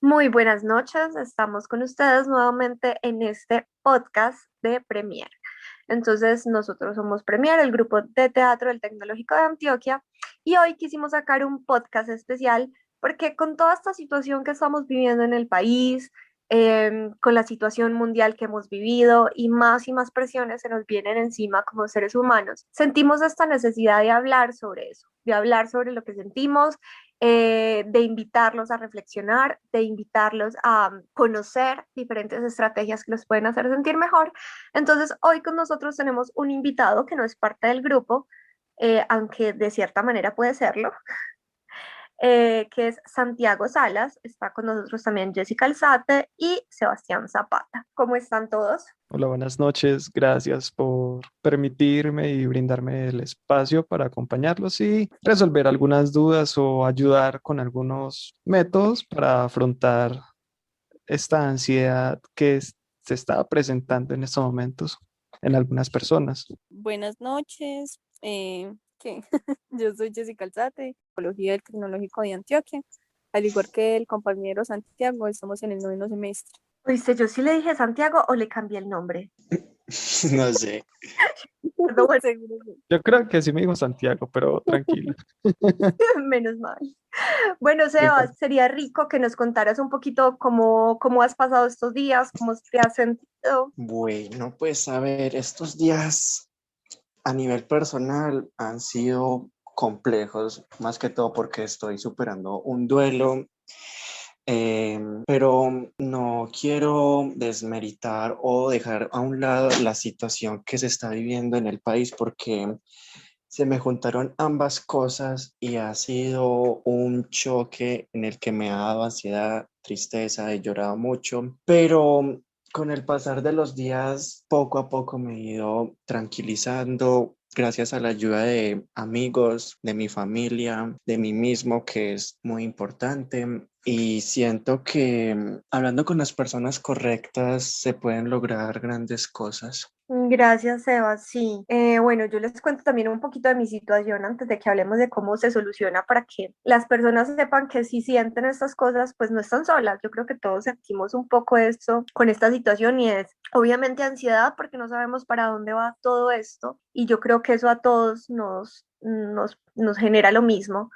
Muy buenas noches, estamos con ustedes nuevamente en este podcast de Premier. Entonces, nosotros somos Premier, el grupo de teatro del Tecnológico de Antioquia, y hoy quisimos sacar un podcast especial porque con toda esta situación que estamos viviendo en el país, con la situación mundial que hemos vivido y más presiones se nos vienen encima como seres humanos, sentimos esta necesidad de hablar sobre eso, de hablar sobre lo que sentimos, de invitarlos a reflexionar, de invitarlos a conocer diferentes estrategias que los pueden hacer sentir mejor. Entonces, hoy con nosotros tenemos un invitado que no es parte del grupo, aunque de cierta manera puede serlo, que es Santiago Salas. Está con nosotros también Jessica Alzate y Sebastián Zapata. ¿Cómo están todos? Hola, buenas noches. Gracias por permitirme y brindarme el espacio para acompañarlos y resolver algunas dudas o ayudar con algunos métodos para afrontar esta ansiedad se está presentando en estos momentos en algunas personas. Buenas noches. ¿Qué? Yo soy Jessica Alzate, Psicología del Tecnológico de Antioquia. Al igual que el compañero Santiago, estamos en el noveno semestre. Oíste, yo sí le dije Santiago o le cambié el nombre. No sé. Perdón, bueno, Seguro que Yo creo que sí me dijo Santiago, pero tranquilo. menos mal. Bueno, Me Sebas, sería rico que nos contaras un poquito cómo has pasado estos días, cómo te has sentido. Bueno, pues a ver, estos días a nivel personal han sido complejos, más que todo porque estoy superando un duelo, pero no quiero desmeritar o dejar a un lado la situación que se está viviendo en el país porque se me juntaron ambas cosas y ha sido un choque en el que me ha dado ansiedad, tristeza, he llorado mucho, pero con el pasar de los días, poco a poco me he ido tranquilizando gracias a la ayuda de amigos, de mi familia, de mí mismo, que es muy importante. Y siento que hablando con las personas correctas se pueden lograr grandes cosas. Gracias, Sebas. Sí. Bueno, yo les cuento también un poquito de mi situación antes de que hablemos de cómo se soluciona para que las personas sepan que si sienten estas cosas, pues no están solas. Yo creo que todos sentimos un poco esto con esta situación y es obviamente ansiedad porque no sabemos para dónde va todo esto y yo creo que eso a todos nos genera lo mismo.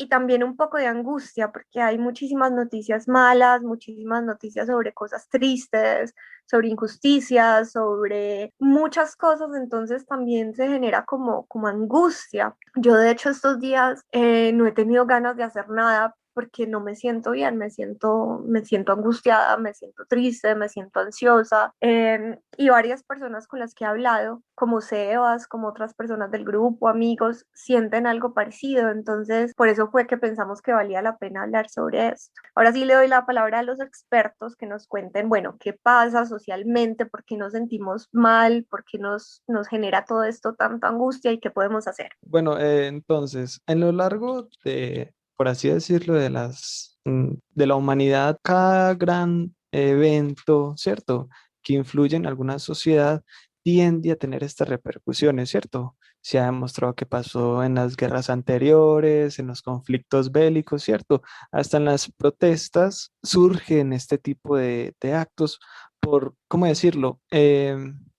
Y también un poco de angustia, porque hay muchísimas noticias malas, muchísimas noticias sobre cosas tristes, sobre injusticias, sobre muchas cosas, entonces también se genera como angustia. Yo de hecho estos días no he tenido ganas de hacer nada porque no me siento bien, me siento angustiada, me siento triste, me siento ansiosa. Y varias personas con las que he hablado, como Sebas, como otras personas del grupo, amigos, sienten algo parecido. Entonces, por eso fue que pensamos que valía la pena hablar sobre esto. Ahora sí le doy la palabra a los expertos que nos cuenten, bueno, qué pasa socialmente, por qué nos sentimos mal, por qué nos genera todo esto tanta angustia y qué podemos hacer. Bueno, entonces, en lo largo de, por así decirlo, de la humanidad, cada gran evento, ¿cierto? Que influye en alguna sociedad tiende a tener estas repercusiones, ¿cierto? Se ha demostrado que pasó en las guerras anteriores, en los conflictos bélicos, ¿cierto? Hasta en las protestas surgen este tipo de actos por, ¿cómo decirlo?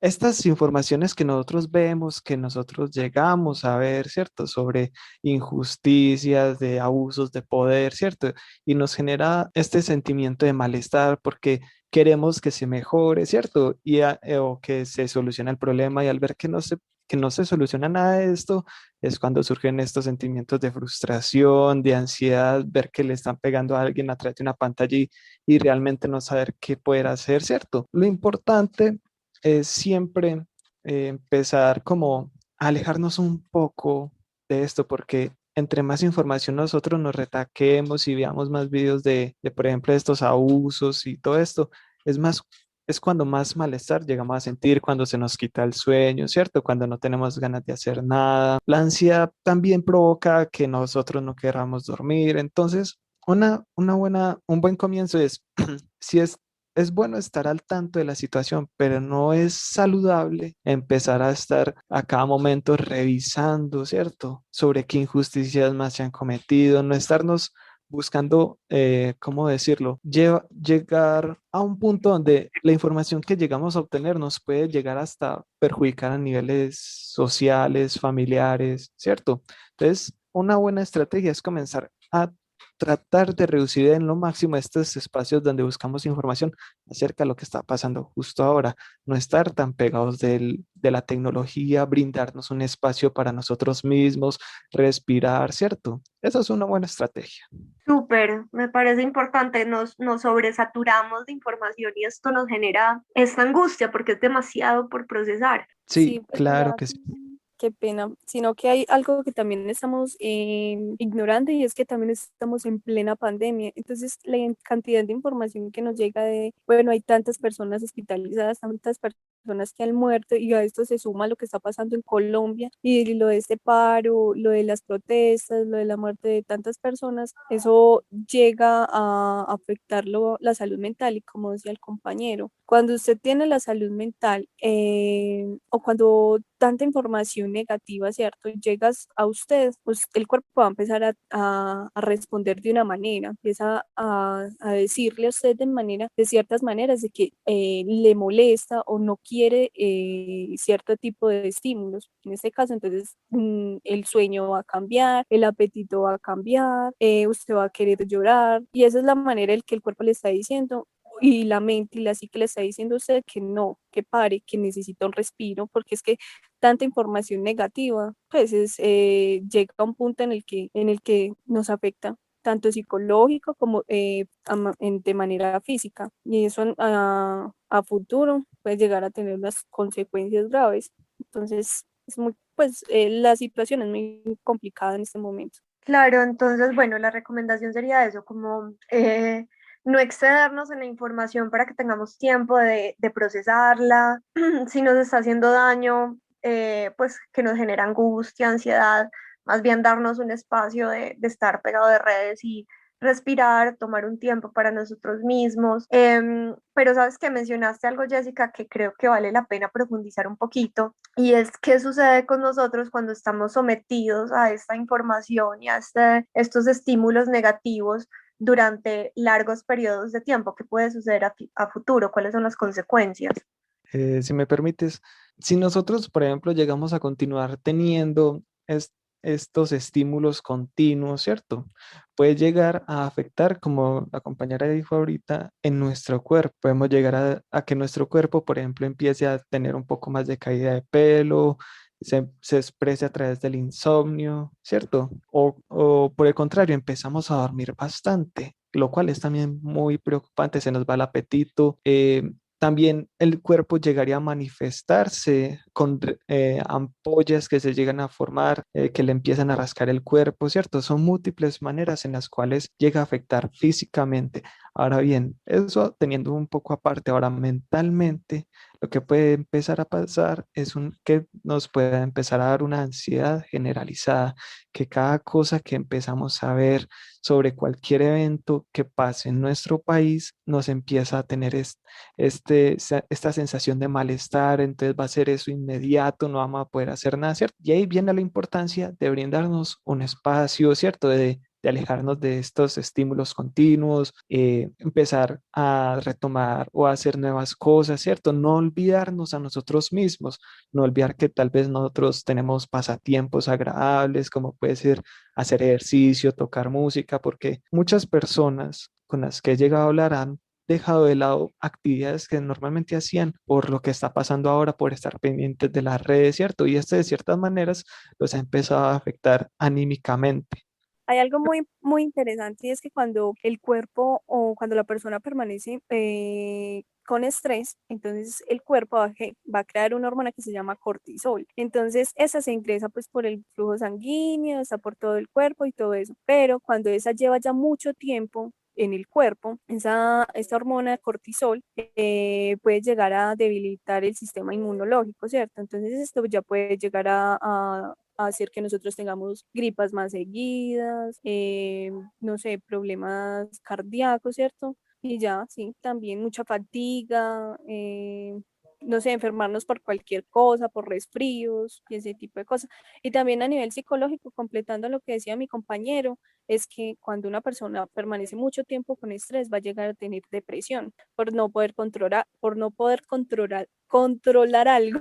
Estas informaciones que nosotros vemos, que nosotros llegamos a ver, ¿cierto? Sobre injusticias, de abusos de poder, ¿cierto? Y nos genera este sentimiento de malestar porque queremos que se mejore, ¿cierto? O que se solucione el problema y al ver que no se soluciona nada de esto, es cuando surgen estos sentimientos de frustración, de ansiedad, ver que le están pegando a alguien a través de una pantalla y realmente no saber qué poder hacer, ¿cierto? Lo importante es siempre empezar como a alejarnos un poco de esto, porque entre más información nosotros nos retaquemos y veamos más videos por ejemplo, estos abusos y todo esto, es más, es cuando más malestar llegamos a sentir, cuando se nos quita el sueño, ¿cierto? Cuando no tenemos ganas de hacer nada. La ansiedad también provoca que nosotros no queramos dormir. Entonces, un buen comienzo es, si es bueno estar al tanto de la situación, pero no es saludable empezar a estar a cada momento revisando, ¿cierto? Sobre qué injusticias más se han cometido, no estarnos buscando, ¿cómo decirlo? Llegar a un punto donde la información que llegamos a obtener nos puede llegar hasta perjudicar a niveles sociales, familiares, ¿cierto? Entonces, una buena estrategia es comenzar a tratar de reducir en lo máximo estos espacios donde buscamos información acerca de lo que está pasando justo ahora, no estar tan pegados de la tecnología, brindarnos un espacio para nosotros mismos, respirar, ¿cierto? Esa es una buena estrategia. Súper, me parece importante, nos sobresaturamos de información y esto nos genera esta angustia porque es demasiado por procesar. Sí, Sí, pues claro mira, que sí. qué pena, sino que hay algo que también estamos ignorando y es que también estamos en plena pandemia. Entonces, la cantidad de información que nos llega de, bueno, hay tantas personas hospitalizadas, tantas personas que han muerto y a esto se suma lo que está pasando en Colombia y lo de este paro, lo de las protestas, lo de la muerte de tantas personas, eso llega a afectar la salud mental y como decía el compañero, cuando usted tiene la salud mental o cuando tanta información negativa, ¿cierto? Llegas a usted, pues el cuerpo va a empezar a responder de una manera, empieza a decirle a usted de ciertas maneras de que le molesta o no quiere cierto tipo de estímulos. En este caso, entonces, el sueño va a cambiar, el apetito va a cambiar, usted va a querer llorar y esa es la manera en que el cuerpo le está diciendo y la mente y la psique le está diciendo a usted que no, que pare, que necesita un respiro, porque es que tanta información negativa, pues llega a un punto en el que nos afecta tanto psicológico como de manera física. Y eso a futuro puede llegar a tener unas consecuencias graves. Entonces, pues la situación es muy complicada en este momento. Claro, entonces, bueno, la recomendación sería eso, como no excedernos en la información para que tengamos tiempo de procesarla, si nos está haciendo daño, pues que nos genera angustia, ansiedad, más bien darnos un espacio de estar pegado de redes y respirar, tomar un tiempo para nosotros mismos. Pero sabes que mencionaste algo, Jessica, que creo que vale la pena profundizar un poquito, y es qué sucede con nosotros cuando estamos sometidos a esta información y a estos estímulos negativos durante largos periodos de tiempo. ¿Qué puede suceder a futuro? ¿Cuáles son las consecuencias? Si me permites, si nosotros, por ejemplo, llegamos a continuar teniendo estos estímulos continuos, ¿cierto? Puede llegar a afectar, como la compañera dijo ahorita, en nuestro cuerpo. Podemos llegar a que nuestro cuerpo, por ejemplo, empiece a tener un poco más de caída de pelo, se exprese a través del insomnio, ¿cierto? O por el contrario, empezamos a dormir bastante, lo cual es también muy preocupante, se nos va el apetito. También el cuerpo llegaría a manifestarse con ampollas que se llegan a formar, que le empiezan a rascar el cuerpo, ¿cierto? Son múltiples maneras en las cuales llega a afectar físicamente. Ahora bien, eso teniendo un poco aparte, ahora mentalmente, lo que puede empezar a pasar es que nos pueda empezar a dar una ansiedad generalizada, que cada cosa que empezamos a ver sobre cualquier evento que pase en nuestro país nos empieza a tener esta sensación de malestar, entonces va a ser eso inmediato, no vamos a poder hacer nada, ¿cierto? Y ahí viene la importancia de brindarnos un espacio, ¿cierto? De alejarnos de estos estímulos continuos, empezar a retomar o a hacer nuevas cosas, ¿cierto? No olvidarnos a nosotros mismos, no olvidar que tal vez nosotros tenemos pasatiempos agradables, como puede ser hacer ejercicio, tocar música, porque muchas personas con las que he llegado a hablar han dejado de lado actividades que normalmente hacían por lo que está pasando ahora, por estar pendientes de las redes, ¿cierto? Y esto de ciertas maneras los ha empezado a afectar anímicamente. Hay algo muy interesante y es que cuando el cuerpo o cuando la persona permanece con estrés, entonces el cuerpo va a crear una hormona que se llama cortisol. Entonces esa se ingresa pues por el flujo sanguíneo, está por todo el cuerpo y todo eso. Pero cuando esa lleva ya mucho tiempo en el cuerpo, esta hormona cortisol puede llegar a debilitar el sistema inmunológico, ¿cierto? Entonces esto ya puede llegar a hacer que nosotros tengamos gripas más seguidas, no sé, problemas cardíacos, ¿cierto? Y ya, sí, también mucha fatiga, no sé, enfermarnos por cualquier cosa, por resfríos y ese tipo de cosas. Y también a nivel psicológico, completando lo que decía mi compañero, es que cuando una persona permanece mucho tiempo con estrés, va a llegar a tener depresión por no poder controlar algo,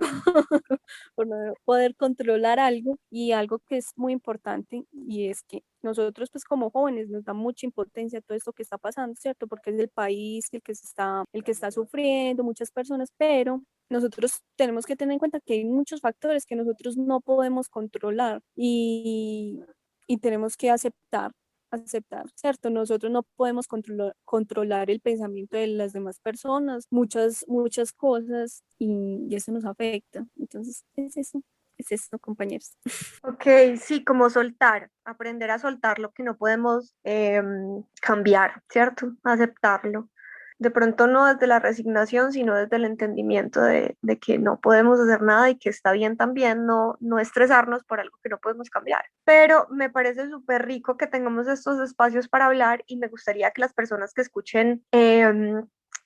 por no poder controlar algo y algo que es muy importante y es que nosotros pues como jóvenes nos da mucha impotencia todo esto que está pasando, ¿cierto? Porque es el país el que está sufriendo, muchas personas, pero nosotros tenemos que tener en cuenta que hay muchos factores que nosotros no podemos controlar y tenemos que aceptar, ¿cierto? Nosotros no podemos controlar el pensamiento de las demás personas, muchas cosas y eso nos afecta. Entonces, es eso, compañeros. Ok, sí, como soltar, aprender a soltar lo que no podemos cambiar, ¿cierto? Aceptarlo. De pronto no desde la resignación, sino desde el entendimiento de que no podemos hacer nada y que está bien también no estresarnos por algo que no podemos cambiar. Pero me parece súper rico que tengamos estos espacios para hablar y me gustaría que las personas que escuchen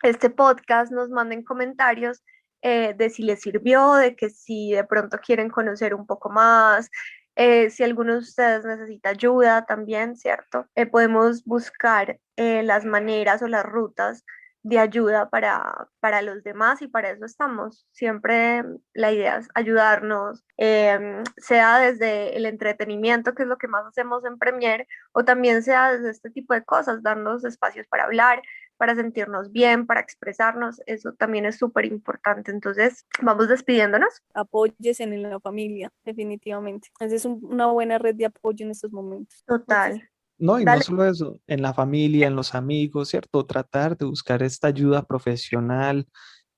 este podcast nos manden comentarios de si les sirvió, de que si de pronto quieren conocer un poco más, si alguno de ustedes necesita ayuda también, ¿cierto? Podemos buscar las maneras o las rutas de ayuda para los demás y para eso estamos. Siempre la idea es ayudarnos, sea desde el entretenimiento, que es lo que más hacemos en Premier, o también sea desde este tipo de cosas, darnos espacios para hablar, para sentirnos bien, para expresarnos, eso también es súper importante. Entonces, vamos despidiéndonos. Apóyese en la familia, definitivamente. Esa es una buena red de apoyo en estos momentos. Total. No, y no Dale. solo eso, en la familia, en los amigos, ¿cierto? Tratar de buscar esta ayuda profesional,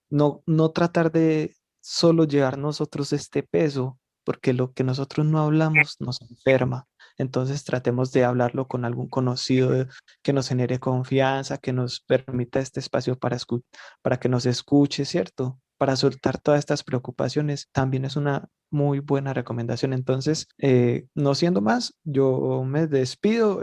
no tratar de solo llevar nosotros este peso, porque lo que nosotros no hablamos nos enferma. Entonces tratemos de hablarlo con algún conocido que nos genere confianza, que nos permita este espacio para que nos escuche, ¿cierto? Para soltar todas estas preocupaciones, también es una muy buena recomendación. Entonces, no siendo más, yo me despido.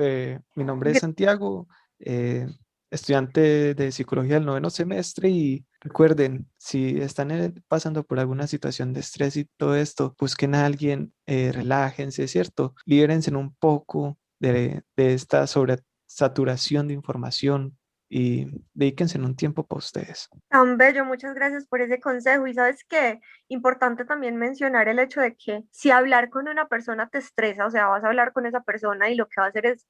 Mi nombre es Santiago. eh, Estudiante de psicología del noveno semestre y recuerden, si están pasando por alguna situación de estrés y todo esto, busquen a alguien, relájense, ¿cierto? Libérense un poco de esta sobresaturación de información y dedíquense un tiempo para ustedes. Tan bello, muchas gracias por ese consejo. Y sabes qué, importante también mencionar el hecho de que si hablar con una persona te estresa, o sea, vas a hablar con esa persona y lo que va a hacer es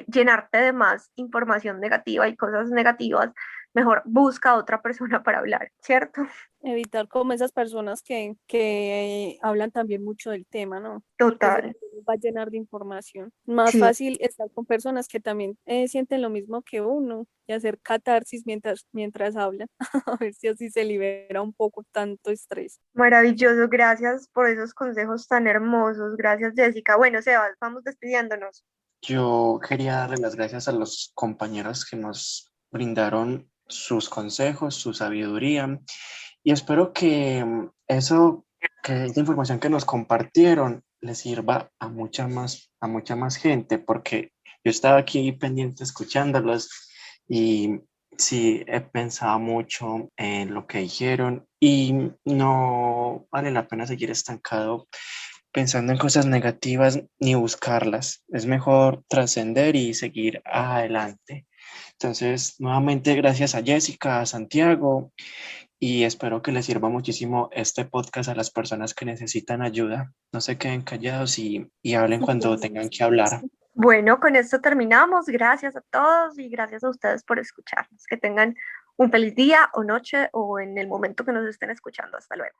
llenarte de más información negativa y cosas negativas, mejor busca a otra persona para hablar, ¿cierto? Evitar como esas personas que hablan también mucho del tema, ¿no? Porque eso Total. también nos va a llenar de información. Más Sí, fácil estar con personas que también sienten lo mismo que uno y hacer catarsis mientras hablan, a ver si así se libera un poco tanto estrés. maravilloso. Gracias por esos consejos tan hermosos. Gracias, Jessica. Bueno, Sebas, vamos despidiéndonos. Yo quería darle las gracias a los compañeros que nos brindaron sus consejos, su sabiduría y espero que que esta información que nos compartieron les sirva a mucha más gente porque yo estaba aquí pendiente escuchándolos y sí he pensado mucho en lo que dijeron y no vale la pena seguir estancado pensando en cosas negativas ni buscarlas. Es mejor trascender y seguir adelante. Entonces, nuevamente, gracias a Jessica, a Santiago, y espero que les sirva muchísimo este podcast a las personas que necesitan ayuda. No se queden callados y hablen Sí, cuando claro, tengan que hablar. sí. Bueno, con esto terminamos. Gracias a todos y gracias a ustedes por escucharnos. Que tengan un feliz día o noche o en el momento que nos estén escuchando. Hasta luego.